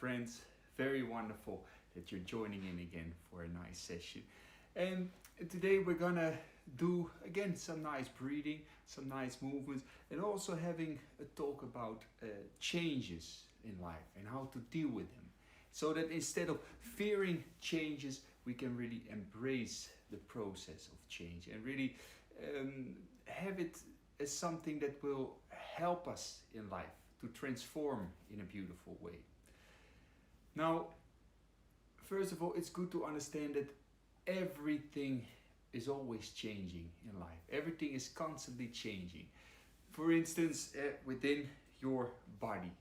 friends. Very wonderful that you're joining in again for a nice session. And today we're gonna do again some nice breathing, some nice movements, and also having a talk about changes in life and how to deal with them. So that instead of fearing changes, we can really embrace the process of change and really have it as something that will help us in life to transform in a beautiful way. Now, first of all, it's good to understand that everything is always changing in life. Everything is constantly changing. For instance, within your body,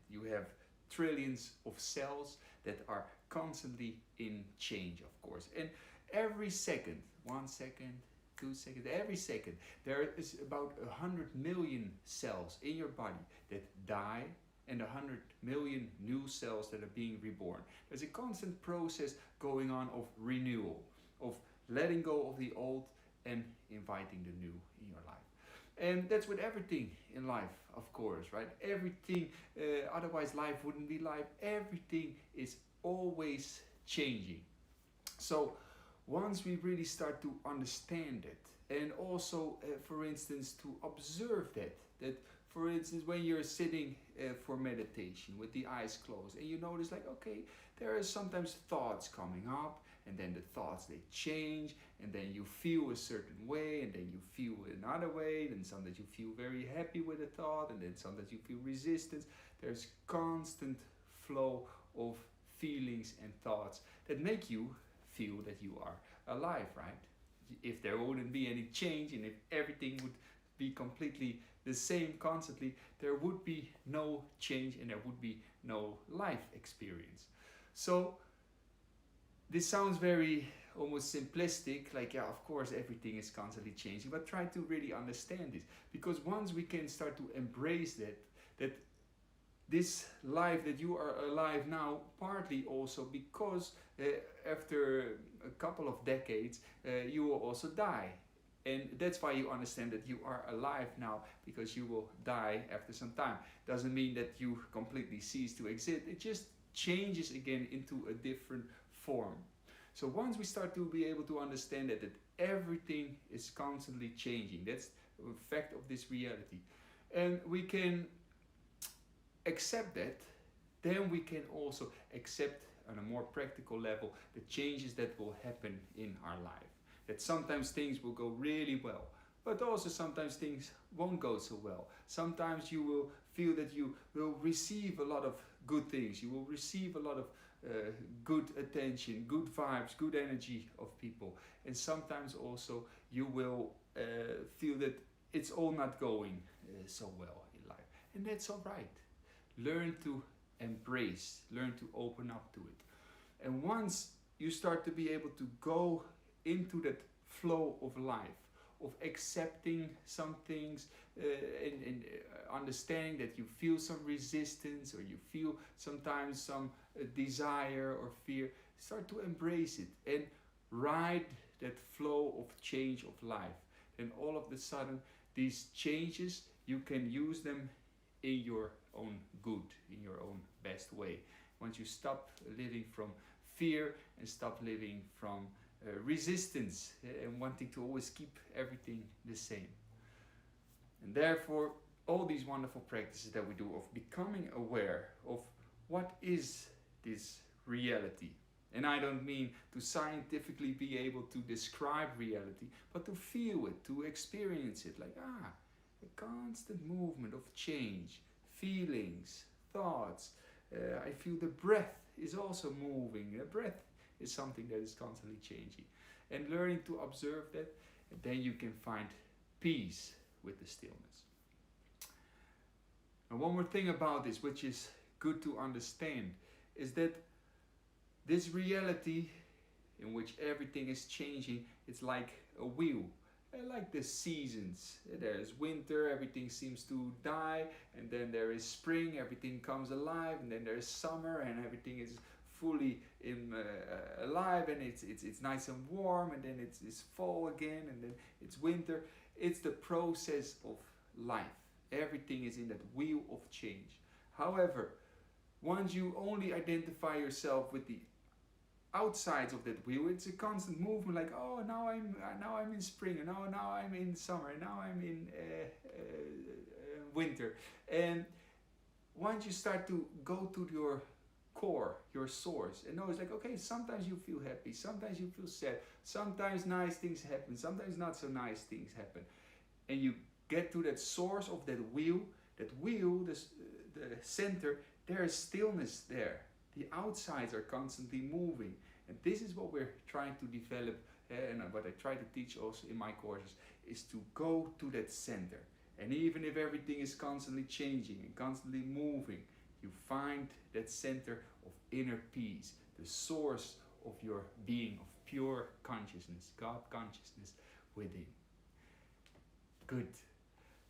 you have trillions of cells that are constantly in change, of course. And every second, 1 second, 2 seconds, every second, there is about 100 million cells in your body that die and 100 million new cells that are being reborn. There's a constant process going on of renewal, of letting go of the old and inviting the new in your life. And that's with everything in life, of course, right? Everything, otherwise life wouldn't be life. Everything is always changing. So once we really start to understand it, and also, for instance, to observe that for instance, when you're sitting for meditation with the eyes closed, and you notice like, okay, there are sometimes thoughts coming up, and then the thoughts, they change, and then you feel a certain way, and then you feel another way, then sometimes you feel very happy with the thought, and then sometimes you feel resistance. There's constant flow of feelings and thoughts that make you feel that you are alive, right? If there wouldn't be any change, and if everything would be completely the same constantly, there would be no change and there would be no life experience. So this sounds very almost simplistic, like, yeah, of course everything is constantly changing, but try to really understand this, because once we can start to embrace that this life that you are alive now, partly also because after a couple of decades you will also die. And that's why you understand that you are alive now, because you will die after some time. Doesn't mean that you completely cease to exist. It just changes again into a different form. So once we start to be able to understand that everything is constantly changing, that's the fact of this reality, and we can accept that, then we can also accept on a more practical level the changes that will happen in our life. That sometimes things will go really well, but also sometimes things won't go so well. Sometimes you will feel that you will receive a lot of good things. You will receive a lot of good attention, good vibes, good energy of people. And sometimes also you will feel that it's all not going so well in life. And that's all right. Learn to embrace, learn to open up to it. And once you start to be able to go into that flow of life, of accepting some things and understanding that you feel some resistance, or you feel sometimes some desire or fear, start to embrace it and ride that flow of change of life. And all of a sudden, these changes, you can use them in your own good, in your own best way. Once you stop living from fear and stop living from resistance and wanting to always keep everything the same. And therefore, all these wonderful practices that we do of becoming aware of what is this reality. And I don't mean to scientifically be able to describe reality, but to feel it, to experience it, like, a constant movement of change, feelings, thoughts. I feel the breath is also moving. The breath is something that is constantly changing. And learning to observe that, and then you can find peace with the stillness. And one more thing about this, which is good to understand, is that this reality in which everything is changing, it's like a wheel. Like the seasons. There is winter, everything seems to die, and then there is spring, everything comes alive, and then there is summer, and everything is fully alive, and it's nice and warm, and then it's fall again, and then it's winter. It's the process of life. Everything is in that wheel of change. However, Once you only identify yourself with the outsides of that wheel, it's a constant movement. Like, oh, now I'm in spring, and now I'm in summer, and now I'm in winter. And once you start to go to your core, your source, and know it's like, okay, sometimes you feel happy, sometimes you feel sad, sometimes nice things happen, sometimes not so nice things happen, and you get to that source of that wheel, the center, there is stillness there. The outsides are constantly moving, and this is what we're trying to develop, and what I try to teach also in my courses, is to go to that center. And even if everything is constantly changing and constantly moving, you find that center of inner peace, the source of your being, of pure consciousness, God consciousness within. Good.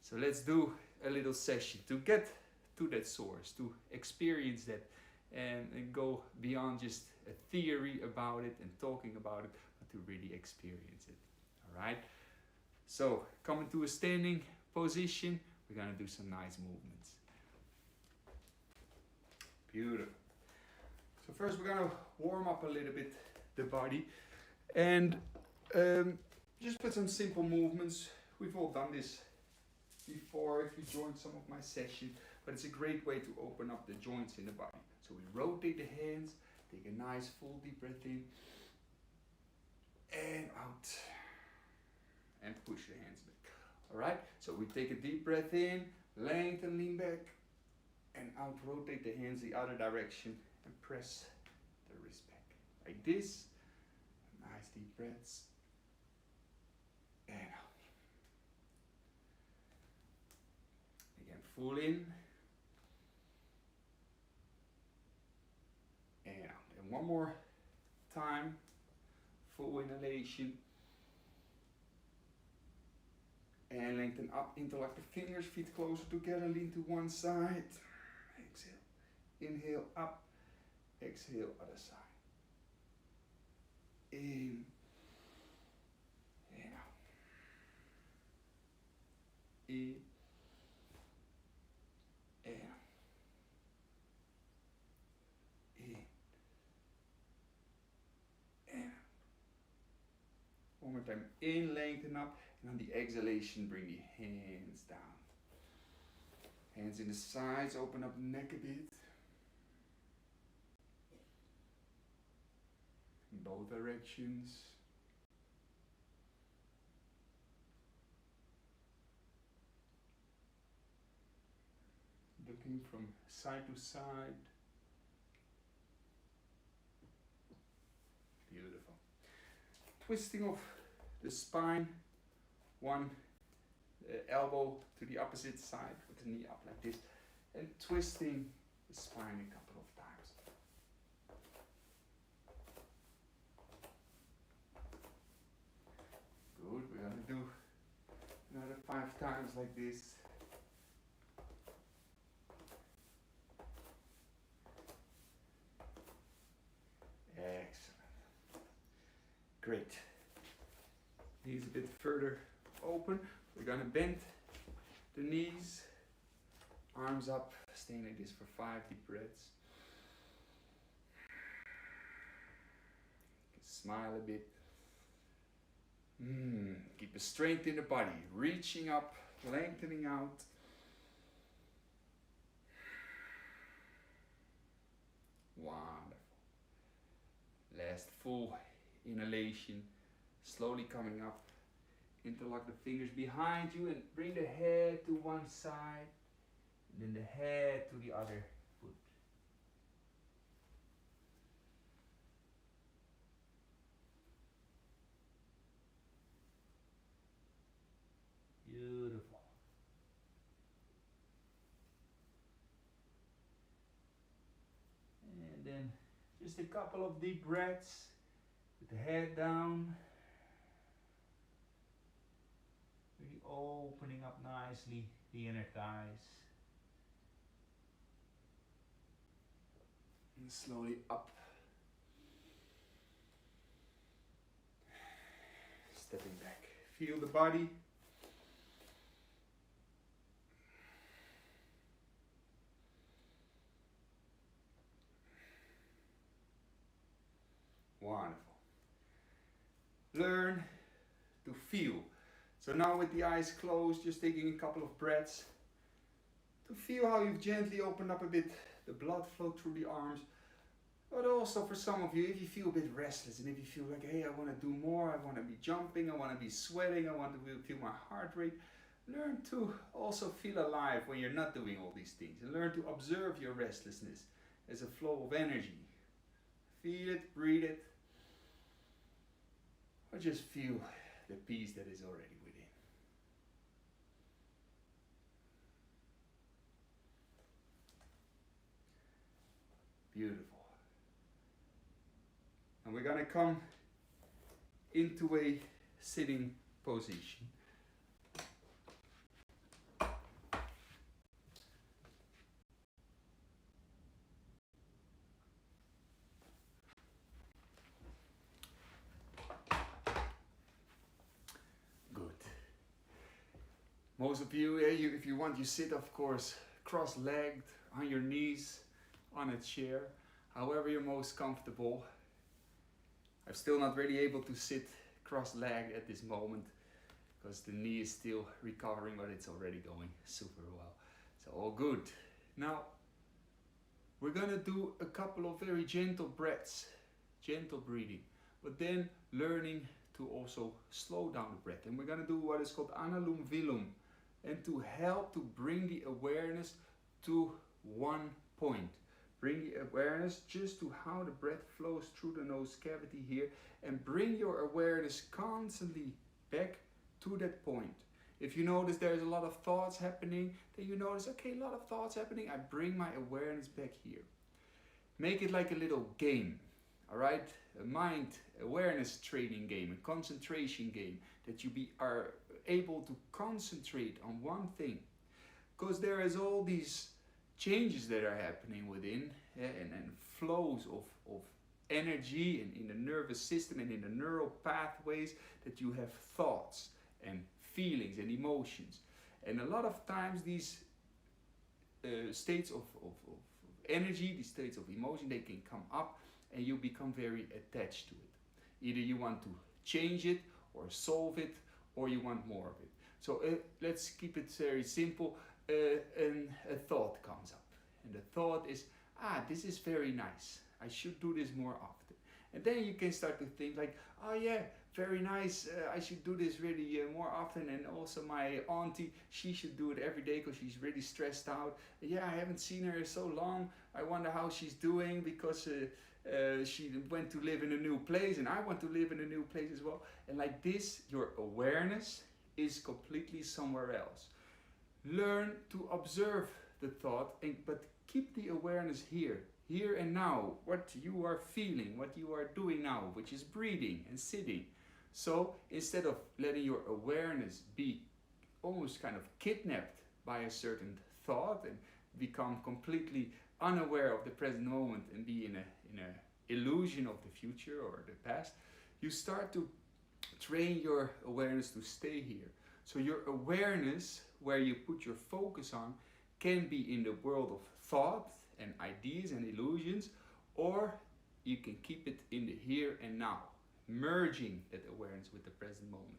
So let's do a little session to get to that source, to experience that, and go beyond just a theory about it and talking about it, but to really experience it. All right? So, come into a standing position. We're going to do some nice movements. Beautiful. So first we're going to warm up a little bit the body, and just put some simple movements. We've all done this before if you joined some of my sessions, but it's a great way to open up the joints in the body. So we rotate the hands, take a nice full deep breath in and out, and push the hands back. All right, so we take a deep breath in, lengthen, lean back, and out, rotate the hands the other direction and press the wrist back. Like this, nice deep breaths, and out. Again, full in, and out. And one more time, full inhalation, and lengthen up, interlock the fingers, feet closer together, lean to one side. Exhale. Inhale up, exhale other side. In and out. In and out. In and out. One more time. In, lengthen up, and on the exhalation, bring the hands down. Hands in the sides, open up the neck a bit. In both directions. Looking from side to side. Beautiful. Twisting of the spine. One elbow to the opposite side with the knee up like this, and twisting the spine a couple of times. Good, we're going to do another 5 times like this. Excellent. Great. Knees a bit further open. We're going to bend the knees, arms up, staying like this for 5 deep breaths. Smile a bit. Keep the strength in the body, reaching up, lengthening out. Wonderful. Last full inhalation, slowly coming up. Interlock the fingers behind you and bring the head to one side, and then the head to the other foot. Beautiful. And then just a couple of deep breaths with the head down. Really opening up nicely the inner thighs. And slowly up. Stepping back. Feel the body. Wonderful. Learn to feel. So now with the eyes closed, just taking a couple of breaths to feel how you've gently opened up a bit the blood flow through the arms. But also for some of you, if you feel a bit restless and if you feel like, hey, I want to do more, I want to be jumping, I want to be sweating, I want to feel my heart rate, learn to also feel alive when you're not doing all these things. And learn to observe your restlessness as a flow of energy. Feel it, breathe it, or just feel the peace that is already within. Beautiful. And we're going to come into a sitting position. Good. Most of you, if you want, you sit, of course, cross-legged, on your knees, on a chair, however you're most comfortable. I'm still not really able to sit cross-legged at this moment because the knee is still recovering, but it's already going super well. So all good. Now, we're gonna do a couple of very gentle breaths, gentle breathing, but then learning to also slow down the breath. And we're gonna do what is called Anulom Vilom, and to help to bring the awareness to one point. Bring the awareness just to how the breath flows through the nose cavity here, and bring your awareness constantly back to that point. If you notice there's a lot of thoughts happening, then you notice, okay, a lot of thoughts happening, I bring my awareness back here. Make it like a little game, all right? A mind awareness training game, a concentration game, that you are able to concentrate on one thing. Because there is all these changes that are happening within, and flows of energy and in the nervous system and in the neural pathways, that you have thoughts and feelings and emotions. And a lot of times these states of energy, these states of emotion, they can come up and you become very attached to it. Either you want to change it or solve it, or you want more of it. So let's keep it very simple. And a thought comes up, and the thought is, this is very nice, I should do this more often. And then you can start to think like, oh yeah, very nice, I should do this really more often. And also my auntie, she should do it every day because she's really stressed out. Yeah, I haven't seen her so long, I wonder how she's doing, because she went to live in a new place, and I want to live in a new place as well. And like this, your awareness is completely somewhere else. Learn to observe the thought, but keep the awareness here and now, what you are feeling, what you are doing now, which is breathing and sitting. So instead of letting your awareness be almost kind of kidnapped by a certain thought and become completely unaware of the present moment and be in a illusion of the future or the past, you start to train your awareness to stay here. So your awareness, where you put your focus on, can be in the world of thought and ideas and illusions, or you can keep it in the here and now, merging that awareness with the present moment.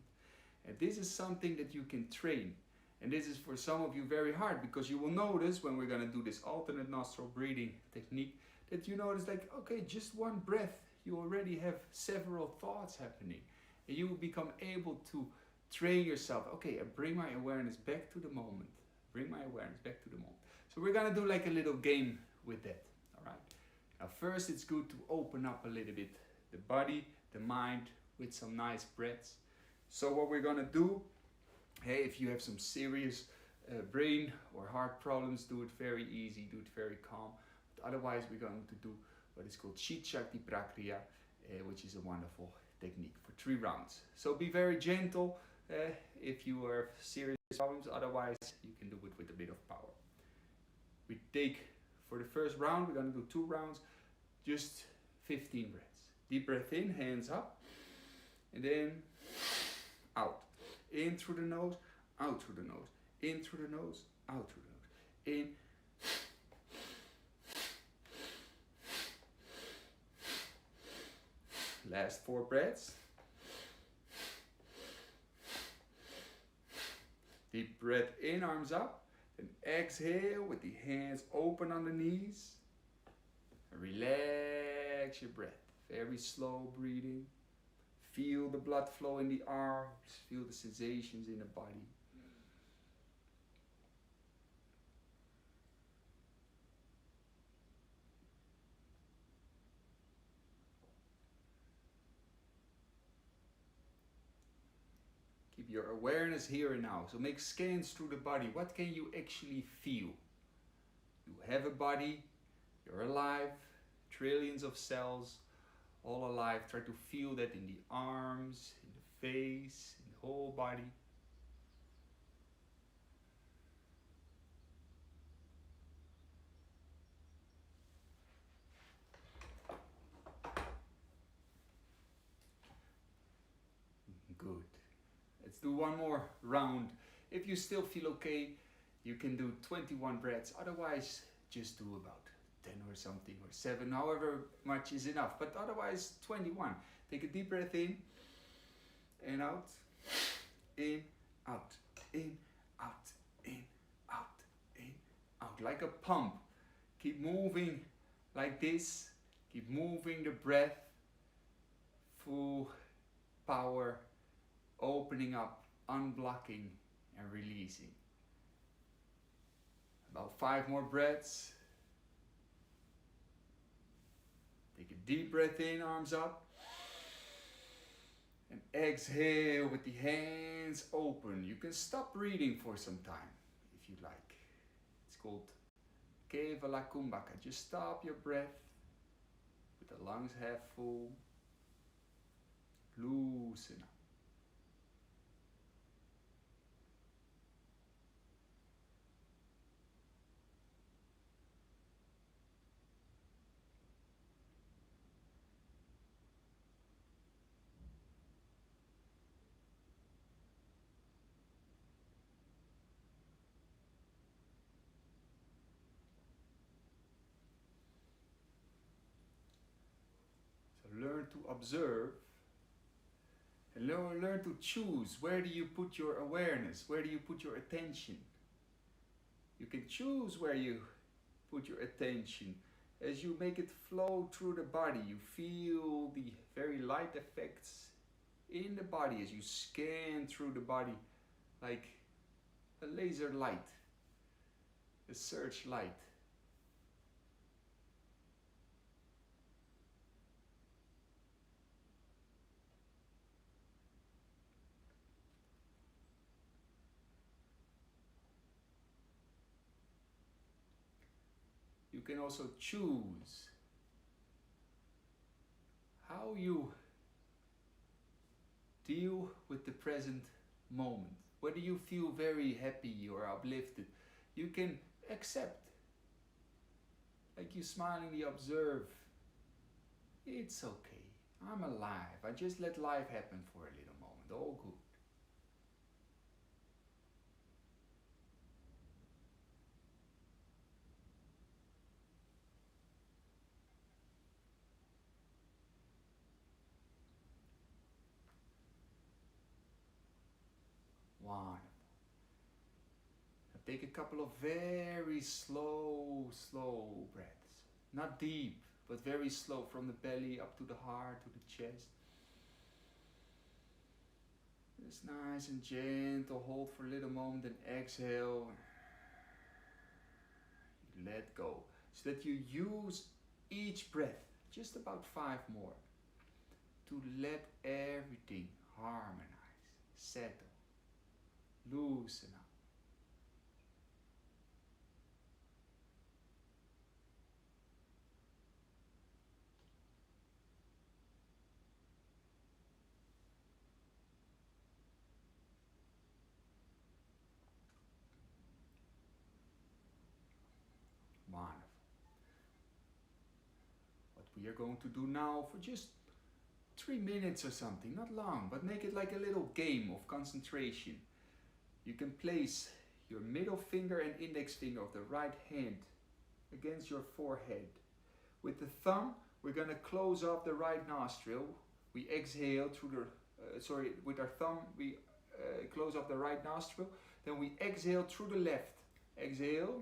And this is something that you can train. And this is for some of you very hard, because you will notice when we're going to do this alternate nostril breathing technique, that you notice like, okay, just one breath, you already have several thoughts happening. And you will become able to train yourself. Okay, I bring my awareness back to the moment. Bring my awareness back to the moment. So we're gonna do like a little game with that, all right? Now first it's good to open up a little bit the body, the mind, with some nice breaths. So what we're gonna do, hey, if you have some serious brain or heart problems, do it very easy, do it very calm. But otherwise we're going to do what is called Chit Shakti Prakriya, which is a wonderful technique for 3 rounds. So be very gentle if you have serious problems, otherwise you can do it with a bit of power. We take, for the first round, we're going to do 2 rounds, just 15 breaths. Deep breath in, hands up, and then out. In through the nose, out through the nose. In through the nose, out through the nose. In. Last 4 breaths. Deep breath in, arms up. Then exhale with the hands open on the knees. And relax your breath. Very slow breathing. Feel the blood flow in the arms. Feel the sensations in the body. Keep your awareness here and now. So make scans through the body. What can you actually feel? You have a body. You're alive. Trillions of cells. All alive. Try to feel that in the arms, in the face, in the whole body. Good. Let's do one more round. If you still feel okay, you can do 21 breaths. Otherwise, just do about 10 or something, or 7, however much is enough. But otherwise, 21. Take a deep breath in and out. In, out, in, out, in, out, in, out. Like a pump. Keep moving like this. Keep moving the breath. Full power. Opening up, unblocking, and releasing. About 5 more breaths. Take a deep breath in, arms up. And exhale with the hands open. You can stop breathing for some time if you like. It's called Yogalap App. Just stop your breath with the lungs half full. Loosen up. Learn to observe and learn to choose. Where do you put your awareness? Where do you put your attention? You can choose where you put your attention. As you make it flow through the body, you feel the very light effects in the body as you scan through the body like a laser light, a searchlight. You can also choose how you deal with the present moment. Whether you feel very happy or uplifted, you can accept. Like you smilingly observe, it's okay, I'm alive. I just let life happen for a little moment, all good. Wonderful. Now take a couple of very slow breaths. Not deep, but very slow from the belly up to the heart, to the chest. Just nice and gentle, hold for a little moment, then exhale. Let go. So that you use each breath, just about 5 more, to let everything harmonize, settle, loosen up. Wonderful. What we are going to do now for just 3 minutes or something, not long, but make it like a little game of concentration. You can place your middle finger and index finger of the right hand against your forehead. With the thumb, we're going to close off the right nostril We exhale through the, with our thumb we close up the right nostril. Then we exhale through the left. Exhale.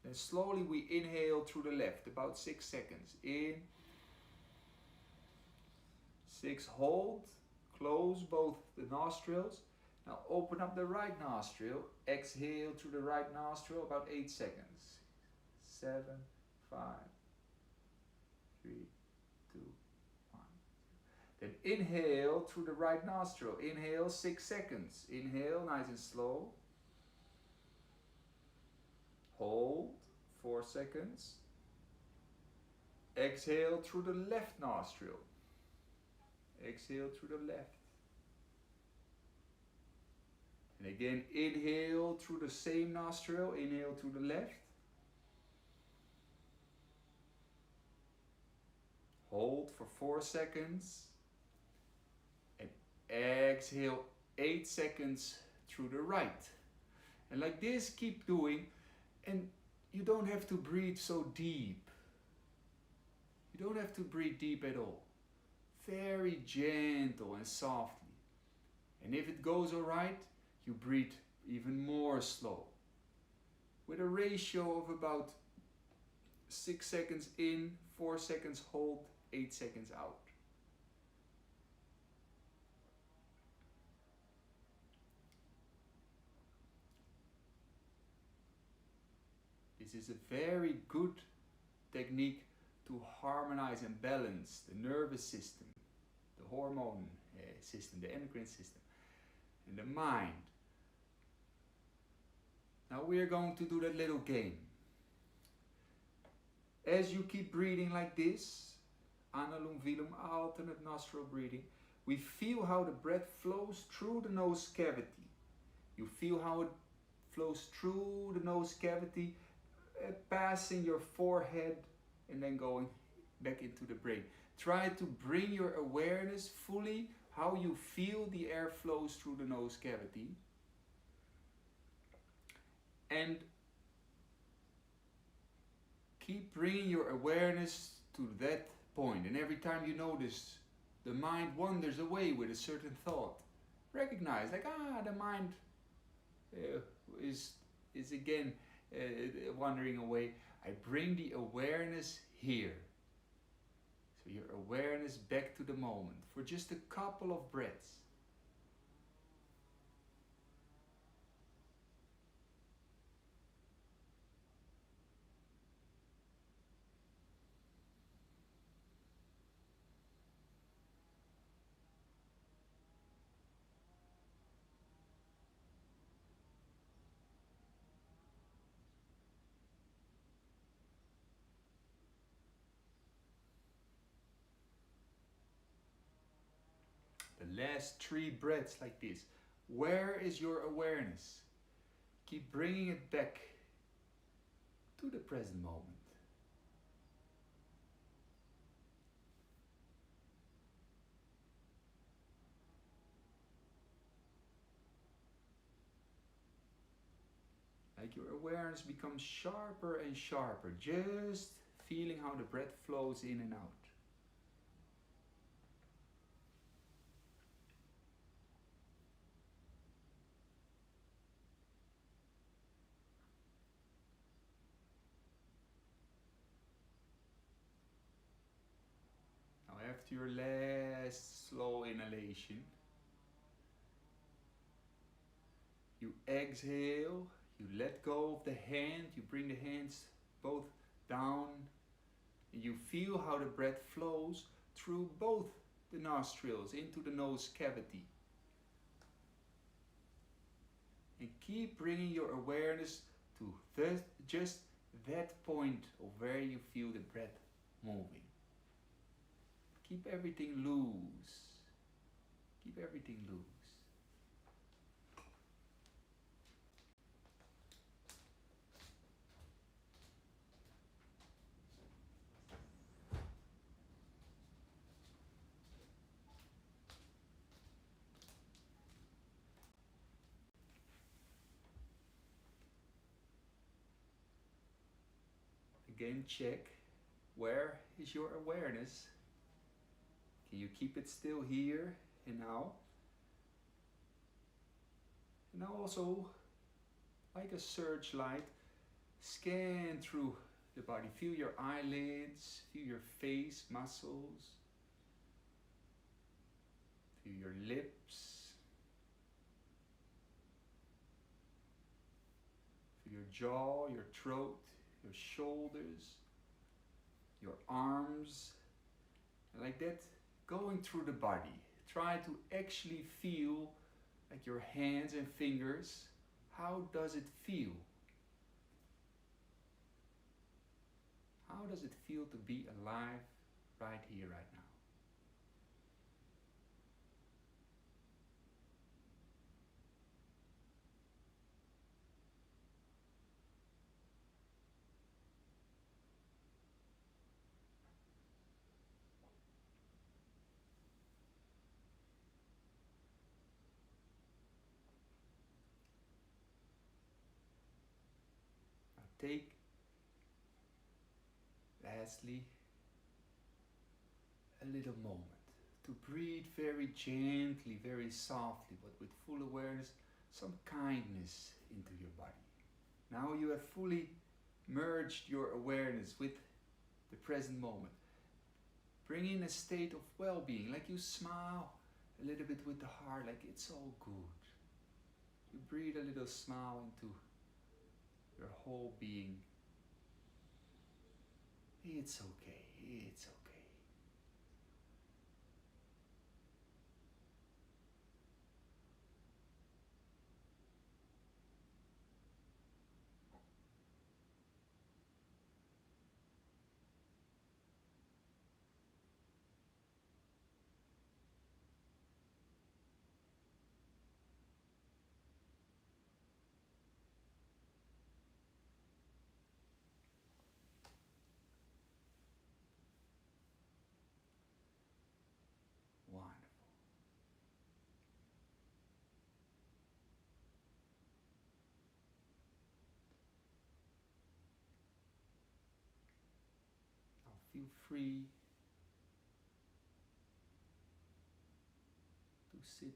Then slowly we inhale through the left, about 6 seconds. In. 6, hold. Close both the nostrils. Now open up the right nostril. Exhale through the right nostril, about 8 seconds. 7, 5, 3, 2, 1. Then inhale through the right nostril. Inhale 6 seconds. Inhale nice and slow. Hold 4 seconds. Exhale through the left nostril. Exhale through the left. And again, inhale through the same nostril. Inhale through the left. Hold for 4 seconds. And exhale 8 seconds through the right. And like this, keep doing. And you don't have to breathe so deep. You don't have to breathe deep at all. Very gentle and softly. And if it goes alright, you breathe even more slow. With a ratio of about 6 seconds in, 4 seconds hold, 8 seconds out. This is a very good technique to harmonize and balance the nervous system, the hormone system, the endocrine system, and the mind. Now we are going to do that little game. As you keep breathing like this, Anulom Vilom, alternate nostril breathing, we feel how the breath flows through the nose cavity. You feel how it flows through the nose cavity, passing your forehead and then going back into the brain. Try to bring your awareness fully how you feel the air flows through the nose cavity. And keep bringing your awareness to that point. And every time you notice the mind wanders away with a certain thought, recognize like, the mind is again wandering away. I bring the awareness here. So your awareness back to the moment for just a couple of breaths. The last 3 breaths like this. Where is your awareness? Keep bringing it back to the present moment. Like your awareness becomes sharper and sharper, just feeling how the breath flows in and out. After your last slow inhalation, you exhale, you let go of the hand, you bring the hands both down, and you feel how the breath flows through both the nostrils into the nose cavity. And keep bringing your awareness to just that point of where you feel the breath moving. Keep everything loose. Keep everything loose. Again, check where is your awareness. Can you keep it still here and now? And now also, like a searchlight, scan through the body. Feel your eyelids, feel your face muscles, feel your lips, feel your jaw, your throat, your shoulders, your arms, and like that, going through the body. Try to actually feel like your hands and fingers. How does it feel? How does it feel to be alive right here, right now? Now take, lastly, a little moment to breathe very gently, very softly, but with full awareness, some kindness into your body. Now you have fully merged your awareness with the present moment. Bring in a state of well-being, like you smile a little bit with the heart, like it's all good. You breathe a little smile into your whole being. It's okay, it's okay. Wonderful. Now feel free to sit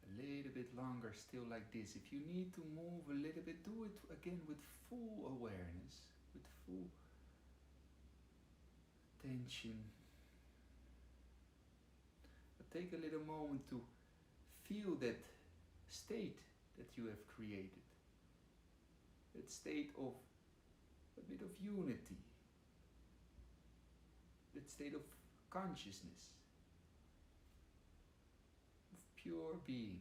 a little bit longer still like this. If you need to move a little bit, do it again with full awareness, with full attention. But take a little moment to feel that state that you have created. That state of a bit of unity. That state of consciousness. Of pure being.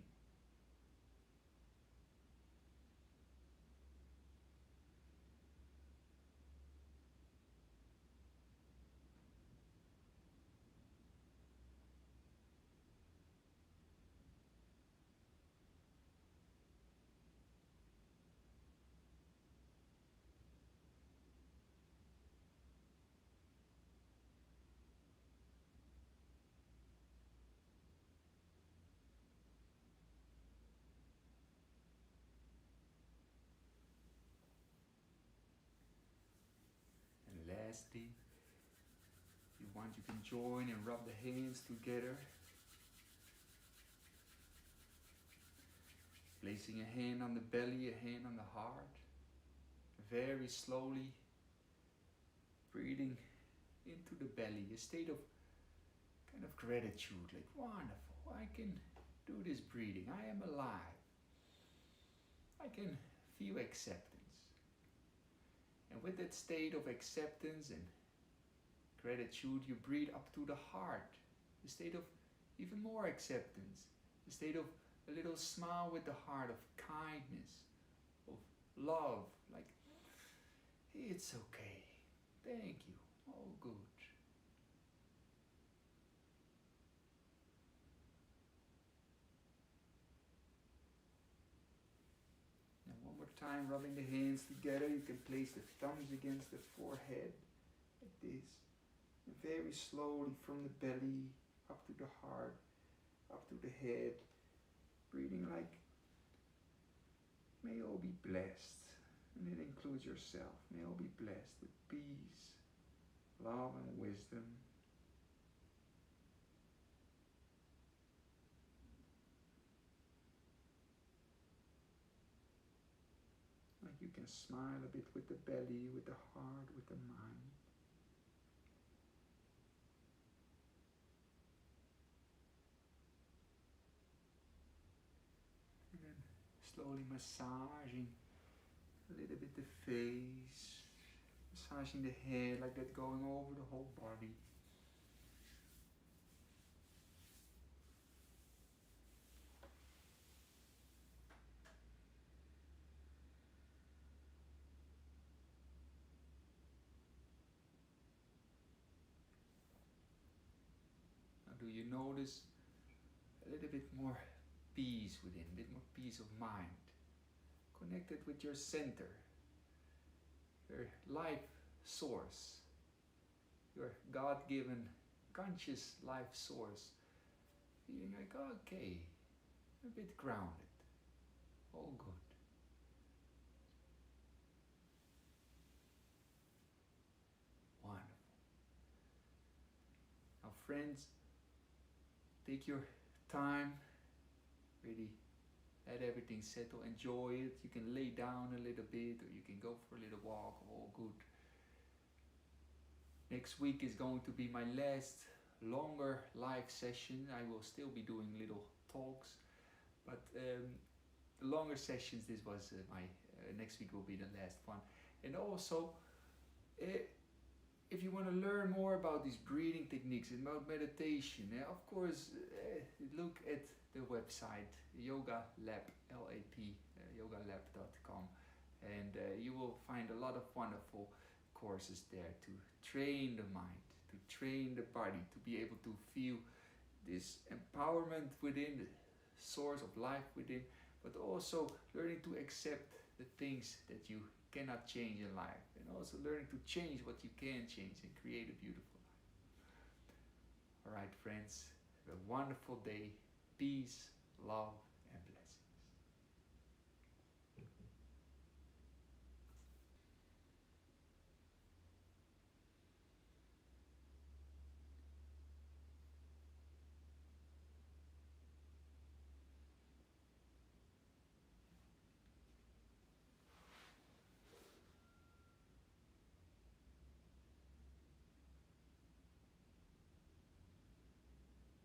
And lastly, if you want, you can join and rub the hands together. Placing a hand on the belly, a hand on the heart. Very slowly breathing into the belly, a state of kind of gratitude, like wonderful, I can do this breathing, I am alive. I can feel acceptance. And with that state of acceptance and gratitude, you breathe up to the heart, the state of even more acceptance, the state of a little smile with the heart, of kindness, of love, like it's okay, thank you, all good. And one more time, rubbing the hands together, you can place the thumbs against the forehead, like this. And very slowly from the belly, up to the heart, up to the head, breathing like, may all be blessed. And it includes yourself. May all be blessed with peace, love and wisdom. You can smile a bit with the belly, with the heart, with the mind. And then slowly massaging a little bit the face, massaging the hair like that, going over the whole body. Now do you notice a little bit more peace within, a bit more peace of mind? Connected with your center, your life source, your God-given conscious life source. Feeling like, okay, a bit grounded, all good. Wonderful. Now friends, take your time, really let everything settle, enjoy it. You can lay down a little bit or you can go for a little walk, all good. Next week is going to be my last longer live session. I will still be doing little talks, but the longer sessions, this was my next week will be the last one. And also, if you want to learn more about these breathing techniques and about meditation, of course, look at the website Yogalap, L-A-P, yogalap.com, and you will find a lot of wonderful courses there to train the mind, to train the body, to be able to feel this empowerment within, the source of life within, but also learning to accept the things that you cannot change in life, and also learning to change what you can change and create a beautiful life. Alright friends, have a wonderful day. Peace, love,